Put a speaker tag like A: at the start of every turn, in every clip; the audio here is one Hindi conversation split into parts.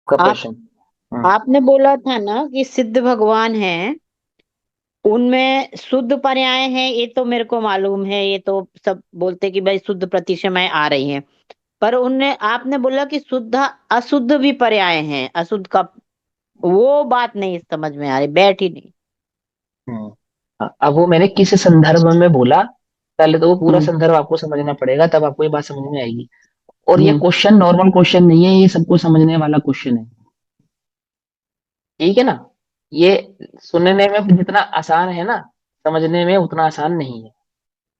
A: का
B: आप
A: प्रश्न।
B: आपने बोला था ना कि सिद्ध भगवान हैं, उनमें शुद्ध पर्याय हैं, ये तो मेरे को मालूम है, ये तो सब बोलते कि भाई शुद्ध प्रतिशमय आ रही हैं। पर उनने आपने बोला कि शुद्ध अशुद्ध भी पर्याय हैं, अशुद्ध का वो बात नहीं समझ में आ रही, बैठ ही नहीं।
A: हम्म। अब वो मैंने किस संदर्भ में बोला, पहले तो वो पूरा
B: हम्म।
A: संदर्भ आपको समझना पड़ेगा, तब आपको ये बात समझ में आएगी। और ये
B: हम्म।
A: क्वेश्चन नॉर्मल क्वेश्चन नहीं है, ये सबको समझने वाला क्वेश्चन है। ठीक है ना। ये सुनने में जितना आसान है ना, समझने में उतना आसान नहीं है।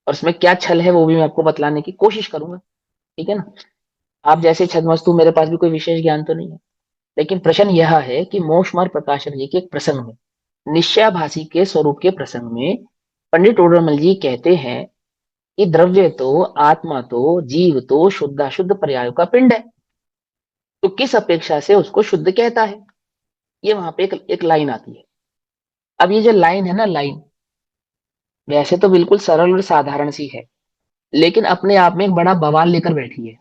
A: और इसमें क्या छल है वो भी मैं आपको बतलाने की कोशिश करूंगा। ठीक है ना। आप जैसे छदमस्तु, मेरे पास भी कोई विशेष ज्ञान तो नहीं है। लेकिन प्रश्न यह है कि मोक्ष मार्ग प्रकाशन जी के एक प्रसंग में, निश्चयाभासी के स्वरूप के प्रसंग में, पंडित टोडरमल जी कहते हैं कि द्रव्य तो, आत्मा तो, जीव तो शुद्धाशुद्ध पर्यायों का पिंड है, तो किस अपेक्षा से उसको शुद्ध कहता है। ये वहां पे एक लाइन आती है। अब ये जो लाइन है ना, लाइन वैसे तो बिल्कुल सरल और साधारण सी है, लेकिन अपने आप में एक बड़ा बवाल लेकर बैठी है।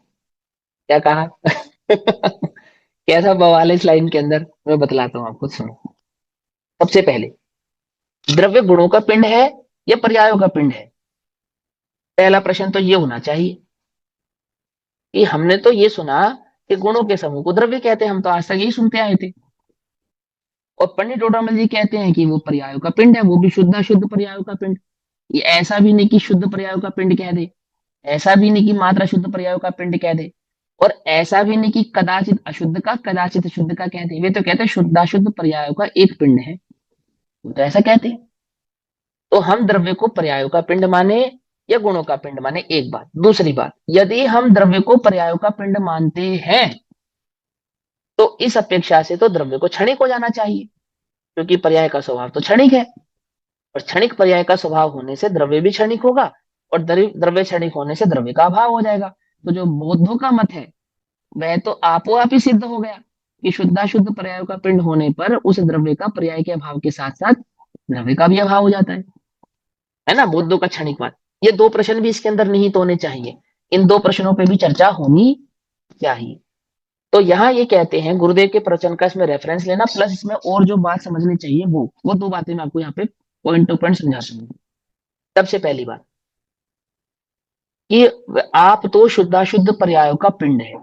A: क्या कहा? कैसा बवाल है इस लाइन के अंदर, मैं बतलाता हूँ आपको, सुनो। सबसे पहले, द्रव्य गुणों का पिंड है या पर्यायों का पिंड है? पहला प्रश्न तो ये होना चाहिए कि हमने तो ये सुना कि गुणों के समूह को द्रव्य कहते हैं, हम तो आज तक यही सुनते आए थे। और पंडित डोडामल जी कहते हैं कि वो पर्यायों का पिंड है, वो भी शुद्ध अशुद्ध पर्यायों का पिंड। ये ऐसा भी नहीं कि शुद्ध पर्यायों का पिंड कह दे, ऐसा भी नहीं कि मात्रा शुद्ध पर्यायों का पिंड कह दे, और ऐसा भी नहीं कि कदाचित अशुद्ध का कदाचित शुद्ध का कह दे। वे तो कहते हैं शुद्धाशुद्ध पर्यायों का एक पिंड है, वो तो ऐसा कहते हैं। तो हम द्रव्य को पर्यायों का पिंड माने या गुणों का पिंड माने, एक बात। दूसरी बात, यदि हम द्रव्य को पर्यायों का पिंड मानते हैं, तो इस अपेक्षा से तो द्रव्य को क्षणिक हो जाना चाहिए, क्योंकि पर्याय का स्वभाव तो क्षणिक है। और क्षणिक पर्याय का स्वभाव होने से द्रव्य भी क्षणिक होगा, और द्रव्य क्षणिक होने से द्रव्य का अभाव हो जाएगा। तो जो बौद्धों का मत है, वह तो आपो आप ही सिद्ध हो गया कि शुद्धाशुद्ध पर्यायों का पिंड होने पर उस द्रव्य का पर्याय के अभाव के साथ साथ द्रव्य का भी अभाव हो जाता है ना, बौद्धों का क्षणिकवाद। ये दो प्रश्न भी इसके अंदर निहित होने चाहिए, इन दो प्रश्नों पे भी चर्चा होनी चाहिए। तो यहाँ ये कहते हैं, गुरुदेव के प्रवचन का इसमें रेफरेंस लेना, प्लस इसमें और जो बात समझनी चाहिए वो दो बातें मैं आपको यहाँ पे पॉइंट टू पॉइंट समझाता हूँ। सबसे पहली बात कि आप तो शुद्धाशुद्ध पर्यायों का पिंड है।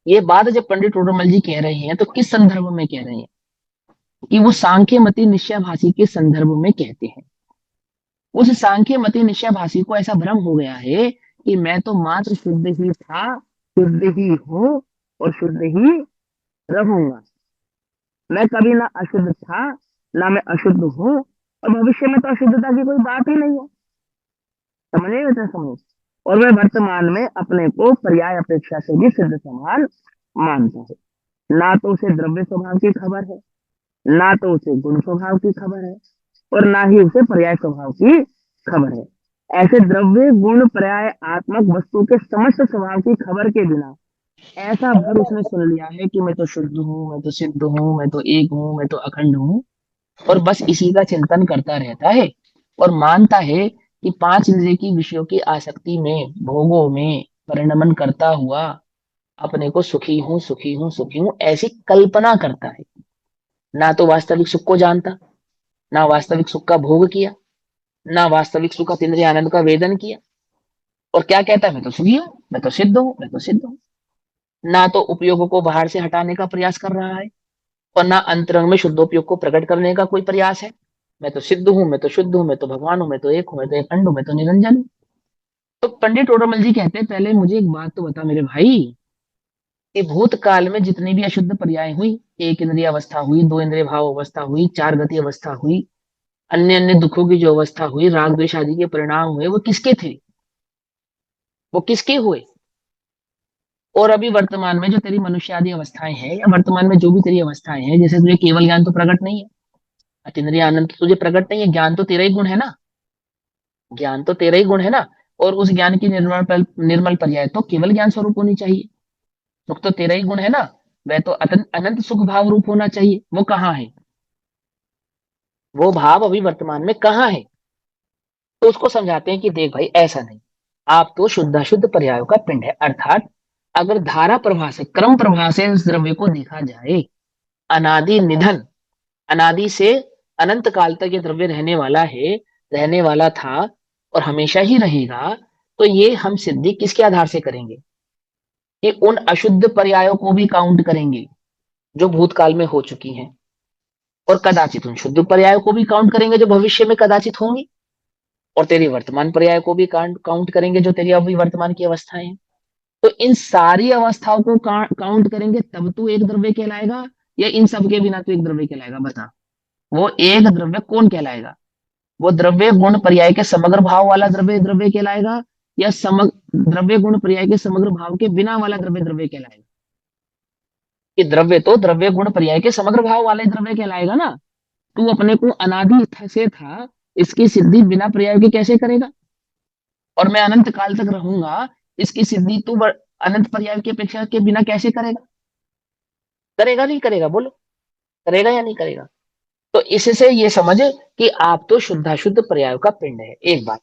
A: ये बात जब पंडित टोडरमल जी कह रहे हैं तो किस संदर्भ में कह रहे हैं? कि वो सांख्य मति निश्चयभाषी के संदर्भ में कहते हैं। उस सांख्य मति निश्चयभाषी को ऐसा भ्रम हो गया है कि मैं तो मात्र शुद्ध ही था, शुद्ध ही हूँ, और शुद्ध ही रहूंगा। मैं कभी ना अशुद्ध था, ना मैं अशुद्ध हूँ, और भविष्य में तो अशुद्धता की कोई बात ही नहीं है। समझे बेटा, समझ। और मैं वर्तमान में अपने को पर्याय अपेक्षा से भी सिद्ध समान मानता हूँ। ना तो उसे द्रव्य स्वभाव की खबर है, ना तो उसे गुण स्वभाव की खबर है, और ना ही उसे पर्याय स्वभाव की खबर है। ऐसे द्रव्य गुण पर्याय आत्मक वस्तु के समस्त स्वभाव की खबर के बिना ऐसा भर उसने सुन लिया है कि मैं तो शुद्ध हूँ, मैं तो सिद्ध हूँ, मैं तो एक हूँ, मैं तो अखंड हूँ, और बस इसी का चिंतन करता रहता है। और मानता है कि पांच इंद्रिय की विषयों की आसक्ति में, भोगों में परिणमन करता हुआ अपने को सुखी हूं, सुखी हूं, सुखी हूं, ऐसी कल्पना करता है। ना तो वास्तविक सुख को जानता, ना वास्तविक सुख का भोग किया, ना वास्तविक सुख इंद्रिय आनंद का वेदन किया। और क्या कहता है? मैं तो सुखी हूं, मैं तो सिद्ध हूं, मैं तो सिद्ध हूं। ना तो उपयोग को बाहर से हटाने का प्रयास कर रहा है, और ना अंतरंग में शुद्धोपयोग को प्रकट करने का कोई प्रयास है। मैं तो सिद्ध हूं, मैं तो शुद्ध हूं, मैं तो भगवान हूं, मैं तो एक हूं, मैं तो अखंड हूं, मैं तो निरंजन हूं। तो पंडित टोडरमल जी कहते हैं, पहले मुझे एक बात तो बता मेरे भाई, कि भूतकाल में जितनी भी अशुद्ध पर्याय हुई, एक इंद्रिय अवस्था हुई, दो इंद्रिय भाव अवस्था हुई, चार गति अवस्था हुई, अन्य अन्य दुखों की जो अवस्था हुई, राग द्वेष आदि के परिणाम हुए, वो किसके थे? वो किसके हुए? और अभी वर्तमान में जो तेरी मनुष्य आदि अवस्थाएं हैं, या वर्तमान में जो भी तेरी अवस्थाएं हैं, जैसे तुझे केवल ज्ञान तो प्रकट नहीं है, अतीन्द्रिय आनंद तो तुझे प्रकट नहीं है, ज्ञान तो तेरा ही गुण है ना, ज्ञान तो तेरा ही गुण है ना। और उस ज्ञान की निर्मल पर्याय तो केवल ज्ञान स्वरूप होनी चाहिए। सुख तो तेरा ही गुण है ना, वह तो अनंत सुख भाव रूप होना चाहिए। वो कहाँ है? वो भाव अभी वर्तमान में कहाँ है? तो उसको समझाते हैं कि देख भाई, ऐसा नहीं, आप तो शुद्धाशुद्ध पर्यायों का पिंड है, अर्थात अगर धारा प्रवाह से, क्रम प्रवाह से इस द्रव्य को देखा जाए, अनादि निधन, अनादि से अनंत काल तक ये द्रव्य रहने वाला है, रहने वाला था और हमेशा ही रहेगा, तो ये हम सिद्धि किसके आधार से करेंगे? कि उन अशुद्ध पर्यायों को भी काउंट करेंगे जो भूतकाल में हो चुकी हैं, और कदाचित उन शुद्ध पर्यायों को भी काउंट करेंगे जो भविष्य में कदाचित होंगी, और तेरी वर्तमान पर्याय को भी काउंट करेंगे जो तेरी अभी वर्तमान की अवस्थाएं हैं। तो इन सारी अवस्थाओं को काउंट करेंगे तब तू एक द्रव्य कहलाएगा, या इन सब के बिना तू एक द्रव्य कहलाएगा? बता, वो एक द्रव्य कौन कहलाएगा? वो द्रव्य गुण पर्याय के समग्र भाव वाला द्रव्य द्रव्य कहलाएगा, या समग्र द्रव्य गुण पर्याय के समग्र भाव के बिना वाला द्रव्य द्रव्य कहलाएगा? कि द्रव्य तो द्रव्य गुण पर्याय के समग्र भाव वाले द्रव्य कहलाएगा ना। तू अपने को अनादि से था, इसकी सिद्धि बिना पर्याय के कैसे करेगा? और मैं अनंत काल तक रहूंगा, इसकी सिद्धि तू अनंत पर्याय की अपेक्षा के बिना कैसे करेगा? करेगा नहीं करेगा? बोलो, करेगा या नहीं करेगा? तो इससे ये समझ कि आप तो शुद्धाशुद्ध पर्यायों का पिंड है, एक बात।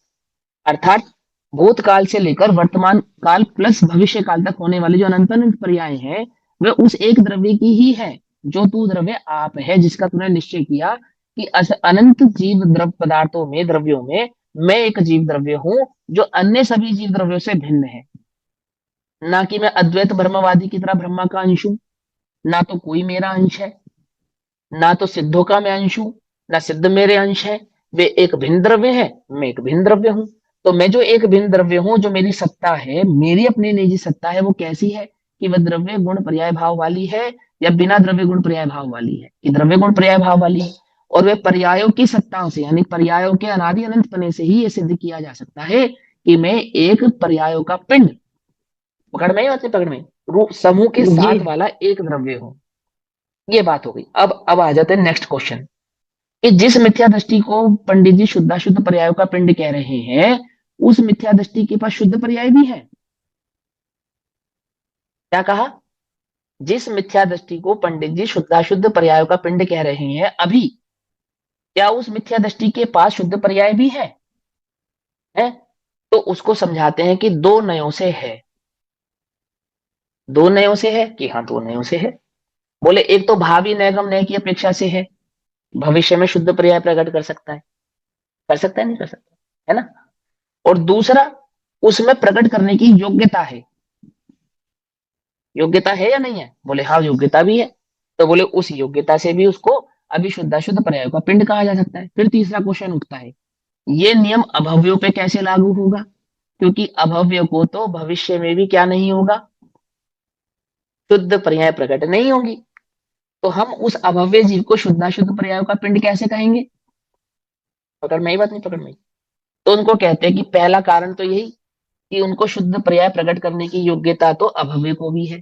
A: अर्थात भूतकाल से लेकर वर्तमान काल प्लस भविष्य काल तक होने वाले जो अनंत अनंत पर्याय हैं, वे उस एक द्रव्य की ही है, जो तू द्रव्य आप है, जिसका तूने निश्चय किया कि अनंत जीव द्रव्य पदार्थों में, द्रव्यों में मैं एक जीव द्रव्य हूं जो अन्य सभी जीव द्रव्यों से भिन्न है। ना कि मैं अद्वैत ब्रह्मवादी की तरह ब्रह्मा का अंश हूं, ना तो कोई मेरा अंश है, ना तो सिद्धों का मैं अंश हूं, ना सिद्ध मेरे अंश है। वे एक भिन्न द्रव्य है, मैं एक भिन्न द्रव्य हूं। तो मैं जो एक भिन्न द्रव्य हूं, जो मेरी सत्ता है, मेरी अपनी निजी सत्ता है, वो कैसी है? कि वह द्रव्य गुण पर्याय भाव वाली है, या बिना द्रव्य गुण पर्याय भाव वाली है? कि द्रव्य गुण पर्याय भाव वाली है। और वे पर्यायों की सत्ताओं से, यानी पर्यायों के अनादि अनंत पने से ही यह सिद्ध किया जा सकता है कि मैं एक पर्यायों का पिंड, पकड़ में ही पकड़ में, रूप समूह के
B: जी।
A: साथ वाला एक द्रव्य हूं। ये बात हो गई। अब आ जाते हैं नेक्स्ट क्वेश्चन, कि जिस मिथ्या दृष्टि को पंडित जी शुद्धाशुद्ध पर्यायों का पिंड कह रहे हैं, उस मिथ्या दृष्टि के पास शुद्ध पर्याय भी है? क्या कहा? जिस मिथ्या दृष्टि को पंडित जी शुद्धाशुद्ध पर्यायों का पिंड कह रहे हैं अभी, क्या उस मिथ्या दृष्टि के पास शुद्ध पर्याय भी है? तो उसको समझाते हैं कि दो नयों से है। दो नयों से है कि हाँ, दो नयों से है। बोले एक तो भावी नैगम नय की अपेक्षा से है, भविष्य में शुद्ध पर्याय प्रकट कर सकता है, कर सकता है नहीं कर सकता, है ना? और दूसरा, उसमें प्रकट करने की योग्यता है। योग्यता है या नहीं है? बोले हाँ, योग्यता भी है। तो बोले उस योग्यता से भी उसको अभी शुद्धाशुद्ध पर्याय का पिंड कहा जा सकता है। फिर तीसरा क्वेश्चन उठता है, ये नियम अभव्यों पे कैसे लागू होगा? क्योंकि अभव्य को तो भविष्य में भी क्या नहीं होगा? शुद्ध पर्याय प्रकट नहीं होगी। तो हम उस अभव्य जीव को शुद्धाशुद्ध पर्याय का पिंड कैसे कहेंगे? पकड़ में ही बात नहीं? पकड़ में ही। तो उनको कहते हैं कि पहला कारण तो यही कि उनको शुद्ध पर्याय प्रकट करने की योग्यता तो अभव्य को भी है,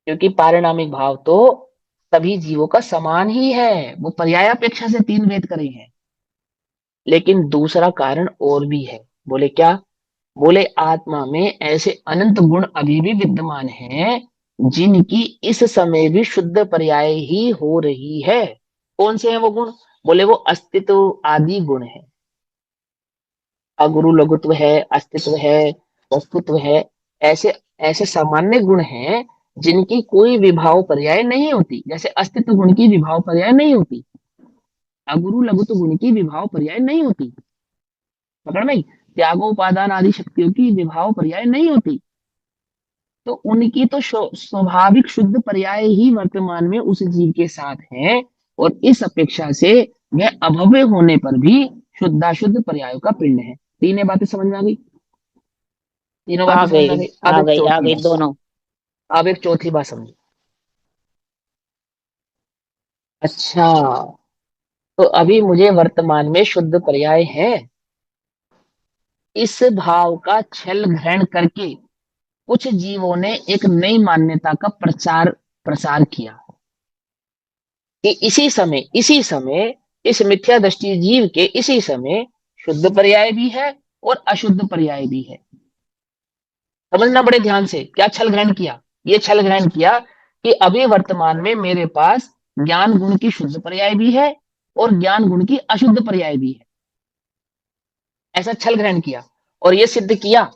A: क्योंकि पारिणामिक भाव तो सभी जीवों का समान ही है, वो पर्यायापेक्षा से तीन भेद करे हैं। लेकिन दूसरा कारण और भी है। बोले क्या? बोले आत्मा में ऐसे अनंत गुण अभी भी विद्यमान हैं, जिनकी इस समय भी शुद्ध पर्याय ही हो रही है। कौन से हैं वो गुण? बोले वो अस्तित्व आदि गुण है। अगुरु लघुत्व है, अस्तित्व है, वस्तुत्व है। ऐसे ऐसे सामान्य गुण हैं जिनकी कोई विभाव पर्याय नहीं होती। जैसे अस्तित्व गुण की विभाव पर्याय नहीं होती, अगुरु लघुत्व गुण की विभाव पर्याय नहीं होती, पकड़ में? त्यागो उपादान आदि शक्तियों की विभाव पर्याय नहीं होती। तो उनकी तो स्वाभाविक शुद्ध पर्याय ही वर्तमान में उस जीव के साथ है, और इस अपेक्षा से वह अभव्य होने पर भी शुद्धाशुद्ध पर्यायों का पिंड है। तीनों बातें समझ में आ गई? तीनों
B: आ
A: बातें समझ में आ
B: गई,
A: गई? अब एक
B: आ
A: चौथी
B: गई
A: बात,
B: दोनों।
A: अब एक चौथी बात समझो। अच्छा, तो अभी मुझे वर्तमान में शुद्ध पर्याय है, इस भाव का छल ग्रहण करके कुछ जीवों ने एक नई मान्यता का प्रचार प्रसार किया कि इसी समय इस मिथ्या दृष्टि जीव के इसी समय शुद्ध पर्याय भी है और अशुद्ध पर्याय भी है। समझना बड़े ध्यान से, क्या छल ग्रहण किया? ये छल ग्रहण किया कि अभी वर्तमान में मेरे पास ज्ञान गुण की शुद्ध पर्याय भी है और ज्ञान गुण की अशुद्ध पर्याय भी है। ऐसा छल ग्रहण किया और यह सिद्ध किया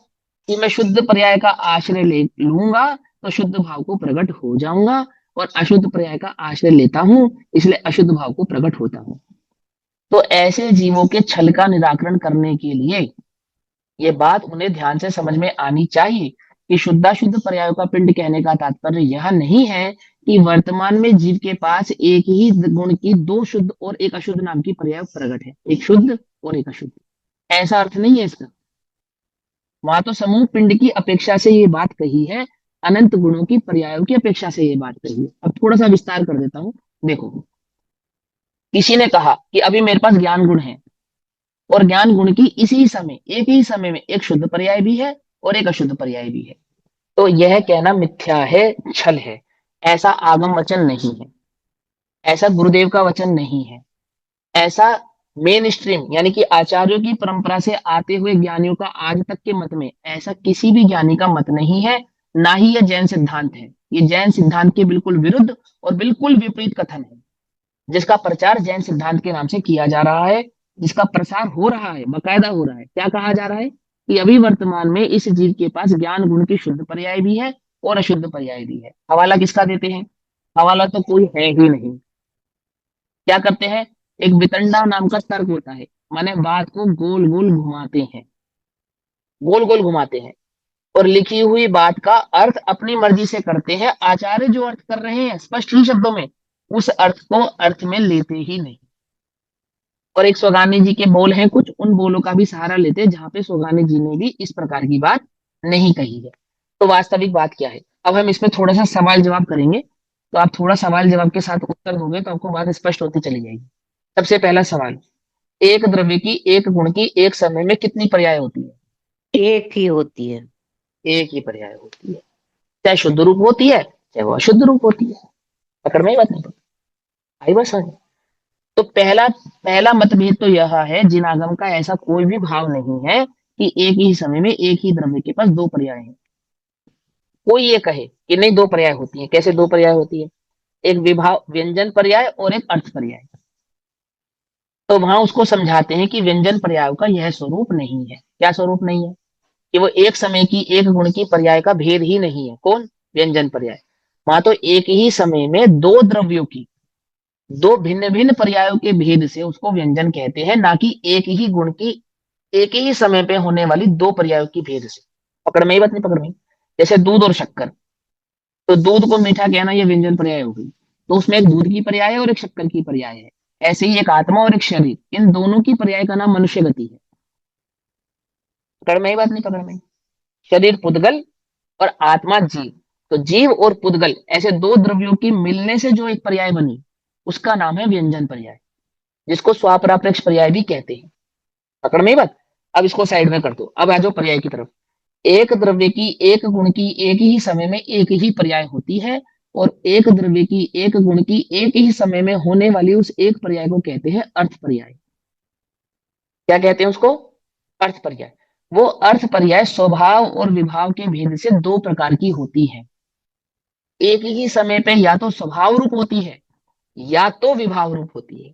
A: कि मैं शुद्ध पर्याय का आश्रय ले लूंगा तो शुद्ध भाव को प्रकट हो जाऊंगा, और अशुद्ध पर्याय का आश्रय लेता हूं इसलिए अशुद्ध भाव को प्रकट होता हूं। तो ऐसे जीवों के छल का निराकरण करने के लिए ये बात उन्हें ध्यान से समझ में आनी चाहिए कि शुद्धाशुद्ध पर्यायों का पिंड कहने का तात्पर्य यह नहीं है कि वर्तमान में जीव के पास एक ही गुण की दो शुद्ध और एक अशुद्ध नाम की पर्याय प्रकट है, एक शुद्ध और एक अशुद्ध, ऐसा अर्थ नहीं है इसका। वहां तो समूह पिंड की अपेक्षा से ये बात कही है, अनंत गुणों की पर्यायों की अपेक्षा से ये बात कही है। अब थोड़ा सा विस्तार कर देता हूं। देखो, किसी ने कहा कि अभी मेरे पास ज्ञान गुण है, और ज्ञान गुण की इसी समय एक ही समय में एक शुद्ध पर्याय भी है और एक अशुद्ध पर्याय भी है। तो यह कहना मिथ्या है, छल है। ऐसा आगम वचन नहीं है, ऐसा गुरुदेव का वचन नहीं है, ऐसा मेन स्ट्रीम यानी कि आचार्यों की परंपरा से आते हुए ज्ञानियों का आज तक के मत में ऐसा किसी भी ज्ञानी का मत नहीं है। ना ही यह जैन सिद्धांत है। ये जैन सिद्धांत के बिल्कुल विरुद्ध और बिल्कुल विपरीत कथन है, जिसका प्रचार जैन सिद्धांत के नाम से किया जा रहा है, जिसका प्रसार हो रहा है, बकायदा हो रहा है। क्या कहा जा रहा है कि अभी वर्तमान में इस जीव के पास ज्ञान गुण की शुद्ध पर्याय भी है और अशुद्ध पर्याय भी है। हवाला किसका देते हैं? हवाला तो कोई है ही नहीं। क्या करते हैं? एक वितंडा नाम का तर्क होता है, माने बात को गोल गोल घुमाते हैं, गोल गोल घुमाते हैं, और लिखी हुई बात का अर्थ अपनी मर्जी से करते हैं। आचार्य जो अर्थ कर रहे हैं स्पष्ट ही शब्दों में, उस अर्थ को अर्थ में लेते ही नहीं। और एक सोगानी जी के बोल हैं कुछ, उन बोलों का भी सहारा लेते हैं जहां पे सोगानी जी ने भी इस प्रकार की बात नहीं कही है। तो वास्तविक बात क्या है? अब हम इसमें थोड़ा सा सवाल जवाब करेंगे, तो आप थोड़ा सवाल जवाब के साथ उत्तर दोगे तो आपको बात स्पष्ट होती चली जाएगी। सबसे पहला सवाल, एक द्रव्य की एक गुण की एक समय में कितनी पर्याय होती है?
B: एक ही होती है।
A: एक ही पर्याय होती है, चाहे शुद्ध रूप होती है चाहे वो अशुद्ध रूप होती है। पकड़ में ही बात नहीं पकड़ आई बस आज। तो पहला पहला मतभेद तो यह है, जिन आगम का ऐसा कोई भी भाव नहीं है कि एक ही समय में एक ही द्रव्य के पास दो पर्याय हैं। कोई ये कहे कि नहीं दो पर्याय होती है। कैसे दो पर्याय होती है? एक विभाव व्यंजन पर्याय और एक अर्थ पर्याय। तो वहां उसको समझाते हैं कि व्यंजन पर्याय का यह स्वरूप नहीं है। क्या स्वरूप नहीं है? कि वो एक समय की एक गुण की पर्याय का भेद ही नहीं है। कौन? व्यंजन पर्याय। वहां तो एक ही समय में दो द्रव्यों की दो भिन्न भिन्न पर्यायों के भेद से उसको व्यंजन कहते हैं, ना कि एक ही गुण की एक ही समय पे होने वाली दो पर्यायों की भेद से। पकड़ में ही बात नहीं पकड़ में? जैसे दूध और शक्कर, तो दूध को मीठा कहना यह व्यंजन पर्याय हो गई, तो उसमें एक दूध की पर्याय है और एक शक्कर की पर्याय है। ऐसे ही एक आत्मा और एक शरीर, इन दोनों की पर्याय का नाम मनुष्य गति है। पकड़ में ही बात नहीं पकड़ में? शरीर पुद्गल और आत्मा जीव। तो जीव और पुद्गल ऐसे दो द्रव्यों की मिलने से जो एक पर्याय बनी, उसका नाम है व्यंजन पर्याय, जिसको स्वापरापेक्ष पर्याय भी कहते हैं। पकड़ में ही बात? अब इसको साइड में कर दो, अब आ जाओ पर्याय की तरफ। एक द्रव्य की एक गुण की एक ही समय में एक ही पर्याय होती है, और एक द्रव्य की एक गुण की एक ही समय में होने वाली उस एक पर्याय को कहते हैं अर्थ पर्याय। क्या कहते हैं उसको? अर्थ पर्याय। वो अर्थ पर्याय स्वभाव और विभाव के भेद से दो प्रकार की होती है। एक ही समय पे या तो स्वभाव रूप होती है या तो विभाव रूप होती है।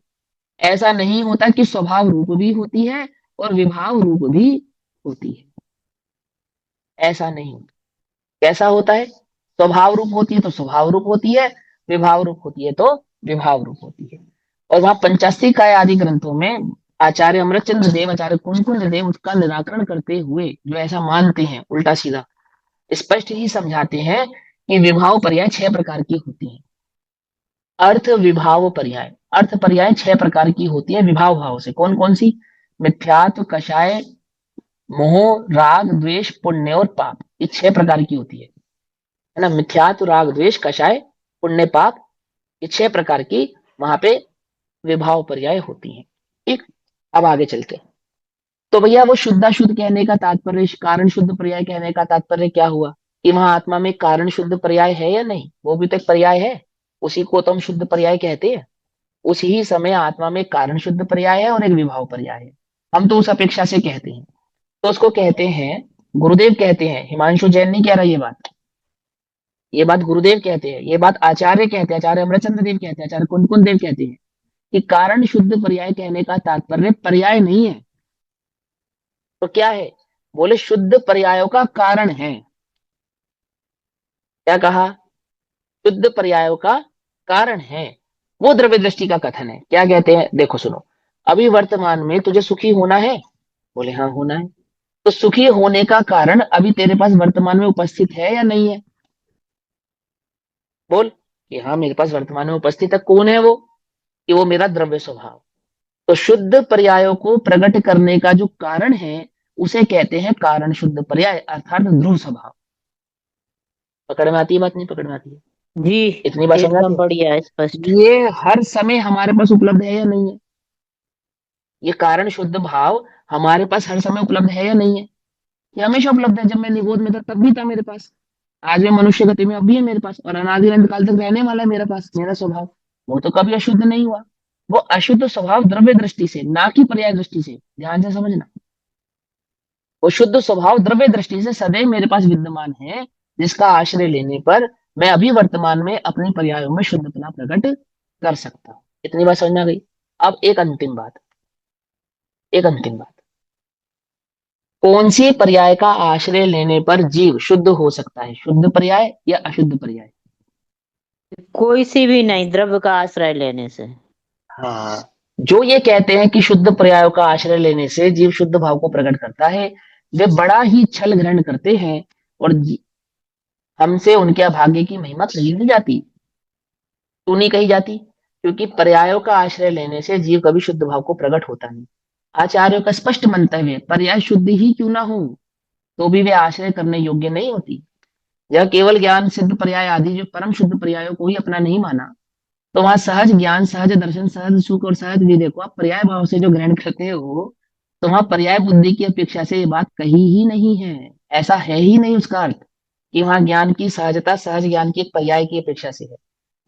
A: ऐसा नहीं होता कि स्वभाव रूप भी होती है और विभाव रूप भी होती है, ऐसा नहीं होता। कैसा होता है? स्वभाव रूप होती है तो स्वभाव रूप होती है, विभाव रूप होती है तो विभाव रूप होती है। और वहां पंचाशी काय आदि ग्रंथों में आचार्य अमृतचंद्र देव, आचार्य कुंकुंद देव उसका निराकरण करते हुए जो ऐसा मानते हैं उल्टा सीधा स्पष्ट ही समझाते हैं कि विभाव पर्याय छह प्रकार की होती है। अर्थ विभाव पर्याय, अर्थ पर्याय छह प्रकार की होती है विभाव भाव से। कौन कौन सी? मिथ्यात्व, कषाय, मोह, राग, द्वेष, पुण्य और पाप। ये छह प्रकार की होती है ना? मिथ्यात्व, राग, द्वेष, कषाय, पुण्य, पाप, ये छह प्रकार की वहां पे विभाव पर्याय होती हैं। ठीक, अब आगे चलते हैं। तो भैया वो शुद्धाशुद्ध कहने का तात्पर्य, कारण शुद्ध पर्याय कहने का तात्पर्य क्या हुआ? कि वहां आत्मा में कारण शुद्ध पर्याय है या नहीं? वो भी तो एक पर्याय है, उसी को तो हम शुद्ध पर्याय कहते हैं। उसी ही समय आत्मा में कारण शुद्ध पर्याय है और एक विभाव पर्याय है। हम तो उस अपेक्षा से कहते हैं। तो उसको कहते हैं, गुरुदेव कहते हैं, हिमांशु जैन नहीं कह रहा ये बात गुरुदेव कहते हैं, ये बात आचार्य कहते हैं, आचार्य अमरचंद्र देव कहते हैं, आचार्य कुंदकुंद देव कहते हैं कि कारण शुद्ध पर्याय कहने का तात्पर्य पर्याय नहीं है। तो क्या है? बोले शुद्ध पर्यायों का कारण है। क्या कहा? शुद्ध पर्यायों का कारण है, वो द्रव्य दृष्टि का कथन है। क्या कहते हैं, देखो सुनो। अभी वर्तमान में तुझे सुखी होना है? बोले हाँ होना है। तो सुखी होने का कारण अभी तेरे पास वर्तमान में उपस्थित है या नहीं है? बोल कि हाँ मेरे पास वर्तमान में उपस्थित है। कौन है वो? कि वो मेरा द्रव्य स्वभाव। तो शुद्ध पर्यायों को प्रकट करने का जो कारण है उसे कहते हैं कारण शुद्ध पर्याय, अर्थात ध्रुव स्वभाव। पकड़ में आती है बात, नहीं पकड़ में आती है?
B: जी,
A: इतनी बात समझ आती
B: एकदम
A: है?
B: बढ़िया स्पष्ट।
A: ये हर समय हमारे पास उपलब्ध है या नहीं है? ये कारण शुद्ध भाव हमारे पास हर समय उपलब्ध है या नहीं है? ये हमेशा उपलब्ध है। जब मैं निगोद में था तब भी था मेरे पास, आज मैं मनुष्य गति में अब भी है मेरे पास, और अनादि अनंत काल तक रहने वाला है मेरे पास मेरा स्वभाव। वो तो कभी अशुद्ध नहीं हुआ। वो अशुद्ध स्वभाव द्रव्य दृष्टि से, ना कि पर्याय दृष्टि से, ध्यान से समझना। वो शुद्ध स्वभाव द्रव्य दृष्टि से सदैव मेरे पास विद्यमान है, जिसका आश्रय लेने पर मैं अभी वर्तमान में अपने पर्यायों में शुद्धपना प्रकट कर सकता हूं। इतनी बात समझ में आ गई? अब एक अंतिम बात, एक अंतिम बात। कौन सी पर्याय का आश्रय लेने पर जीव शुद्ध हो सकता है, शुद्ध पर्याय या अशुद्ध पर्याय?
B: कोई सी भी नहीं, द्रव्य का आश्रय लेने से।
A: हाँ, जो ये कहते हैं कि शुद्ध पर्यायों का आश्रय लेने से जीव शुद्ध भाव को प्रकट करता है, वे बड़ा ही छल ग्रहण करते हैं, और हमसे उनके अभागे की महिमा कही नहीं जाती। क्यों नहीं कही जाती? क्योंकि पर्यायों का आश्रय लेने से जीव कभी शुद्ध भाव को प्रकट होता नहीं। आचार्यों का स्पष्ट मंतव्य, पर्याय शुद्ध ही क्यों ना हो तो भी वे आश्रय करने योग्य नहीं होती। यह केवल ज्ञान सिद्ध पर्याय आदि जो परम शुद्ध पर्यायों को ही अपना नहीं माना, तो वहां सहज ज्ञान, सहज दर्शन, सहज सुख और सहज विवेक को आप पर्याय भाव से जो ग्रहण करते हो, तो वहां पर्याय बुद्धि की अपेक्षा से ये बात कही ही नहीं है। ऐसा है ही नहीं उसका अर्थ कि वहां ज्ञान की सहजता सहज ज्ञान की एक पर्याय की अपेक्षा से है।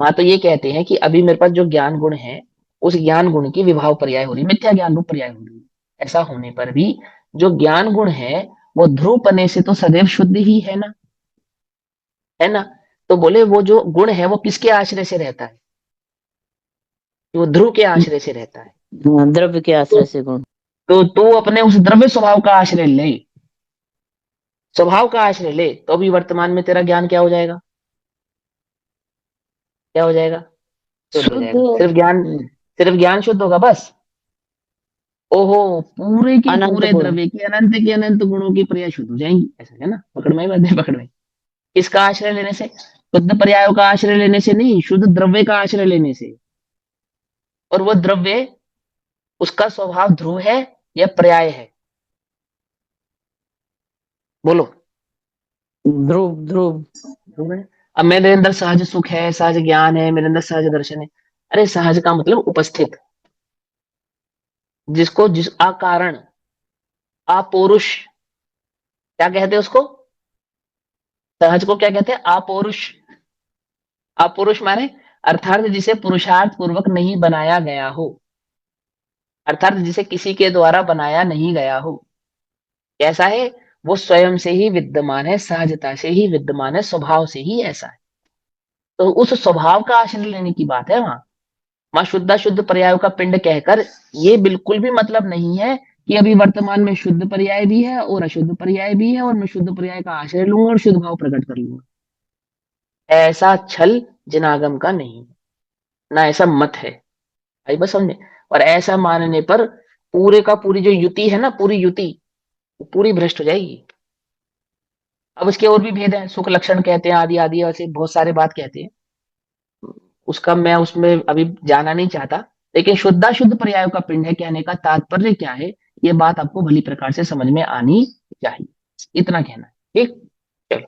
A: वहां तो ये कहते हैं कि अभी मेरे पास जो ज्ञान गुण है, उस ज्ञान गुण की विभाव पर्याय हो रही, मिथ्या ज्ञान रूप पर्याय हो रही है। ऐसा होने पर भी जो ज्ञान गुण है वो ध्रुव पने से तो सदैव शुद्ध ही है ना, है ना? तो बोले वो जो गुण है वो किसके आश्रय से रहता है? वो ध्रुव के आश्रय से रहता है।
B: हाँ, द्रव्य के
A: तो
B: आश्रय से गुण।
A: तू अपने उस द्रव्य स्वभाव का आश्रय ले, स्वभाव का आश्रय ले, तो अभी वर्तमान में तेरा ज्ञान क्या हो जाएगा? क्या हो जाएगा? शुद्ध हो
B: शुद्ध।
A: जाएगा। सिर्फ ज्ञान, सिर्फ ज्ञान शुद्ध होगा बस? ओहो, पूरे के
B: अनंत
A: पूरे
B: गुण।
A: द्रव्य के अनंत गुणों की पर्याय शुद्ध हो जाएंगी, ऐसा है ना? पकड़ में बात है, पकड़ में। किसका आश्रय लेने से? शुद्ध पर्यायों का आश्रय लेने से नहीं, शुद्ध द्रव्य का आश्रय लेने से। और वो द्रव्य, उसका स्वभाव ध्रुव है या पर्याय है? बोलो।
B: ध्रुव, ध्रुव।
A: ध्रुव है। अब मेरे अंदर सहज सुख है, सहज ज्ञान है, मेरे अंदर सहज दर्शन है। अरे सहज का मतलब उपस्थित, जिसको जिस अकारण, अपौरुष, क्या कहते हैं उसको? सहज को क्या कहते हैं? अपौरुष। अपौरुष माने अर्थात जिसे पुरुषार्थ पूर्वक नहीं बनाया गया हो, अर्थात जिसे किसी के द्वारा बनाया नहीं गया हो। कैसा है? वो स्वयं से ही विद्यमान है, सहजता से ही विद्यमान है, स्वभाव से ही ऐसा है। तो उस स्वभाव का आश्रय लेने की बात है वहां। वहां शुद्ध शुद्ध पर्यायों का पिंड कहकर ये बिल्कुल भी मतलब नहीं है कि अभी वर्तमान में शुद्ध पर्याय भी है और अशुद्ध पर्याय भी है, और मैं शुद्ध पर्याय का आश्रय लूंगा और शुद्ध भाव प्रकट कर लूंगा। ऐसा छल जिनागम का नहीं है, ना ऐसा मत है। भाई बस समझे? और ऐसा मानने पर पूरे का पूरी जो युति है ना, पूरी युति वो पूरी भ्रष्ट हो जाएगी। अब इसके और भी भेद हैं, सुख लक्षण कहते हैं, आदि आदि, ऐसे बहुत सारे बात कहते हैं। उसका मैं उसमें अभी जाना नहीं चाहता। लेकिन शुद्धाशुद्ध पर्यायों का पिंड है कहने का तात्पर्य क्या है, ये बात आपको भली प्रकार से समझ में आनी चाहिए। इतना कहना है, ठीक? चलो।